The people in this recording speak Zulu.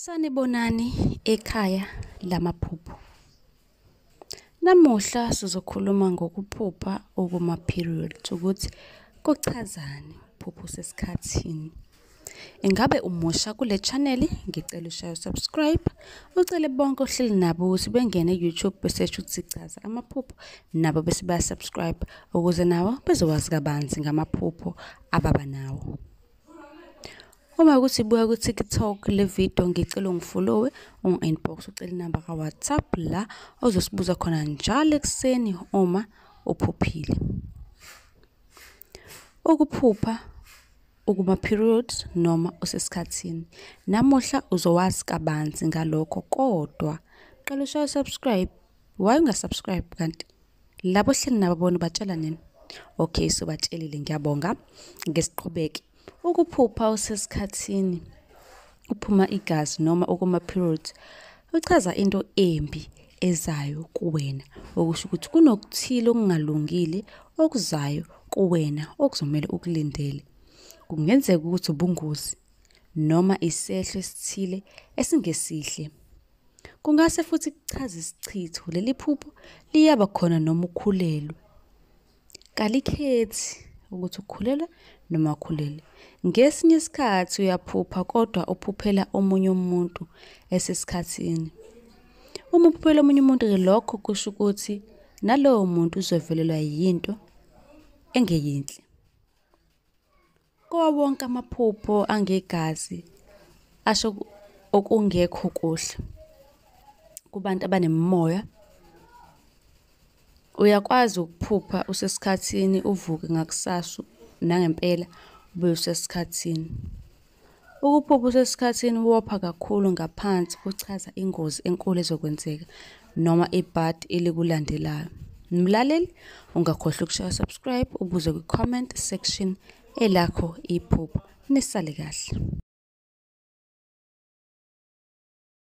Sanibonani ekhaya lamaphupho. Namuhla sizokhuluma ngokuphupha okuma-periods ukuthi kuchazani ukuphupha usesikhathini. Ingabe umusha kule channel? Ngicela ushaye subscribe. Ucele bonke ohleli nabo ukuthi bengene YouTube besesho ukuthi sichaza amaphupho nabo bese baya-subscribe ukuze nawo bezokwazi kabanzi ngamaphupho ababa nawo. Uma ukuthi buya ku-TikTok le video ngicela ungifollowe, ungi-inbox ucela inamba ka-WhatsApp la ozosibuza khona njalo ekuseni uma uphuphile. Ukuphupha ukuma-periods noma usesikhathini. Namuhla uzowazi kabanzi ngalokho kodwa qala ushaye subscribe. Why ungasubscribe kanti? Labo hleli nabo bona batshela nini? Okay, so batshelile, ngiyabonga. Ngesiqhubeke. Ukuphupha usesikhathini uphuma igazi noma okuma-periods uchaza into embi ezayo kuwena, okusho ukuthi kunokuthile okungalungile okuzayo kuwena okuzomela ukulindele. Kungenzeka ukuthi ubungozi noma isehlo esithile esingesihle. Kungase futhi kuchaze isichitho. Leli phupho liyaba khona noma ukhulelwe. Kalikhethi ukuthi ukhulelwe noma ukhulelwe. Ngesinye isikhathi uyaphupha kodwa uphuphela omunye umuntu esesikhathini. Uma uphuphela omunye umuntu lokho kusho ukuthi nalowo muntu uzovelelwa yinto engeyinhle. Kuwo wonke amaphupho angegazi asho okungekho kuhle. Kubantu abanemimoya uyakwazi ukuphupha usesikhathini uvuke ngakusasa nangempela ube usesikhathini. Ukuphupha usesikhathini wopha kakhulu ngaphansi kuchaza ingozi enkulu ezokwenzeka noma ibhadi elikulandelayo. Mlaleli ungakhohlwa ukushaya subscribe ubuze ku-comment section elakho iphupho. Nisale kahle.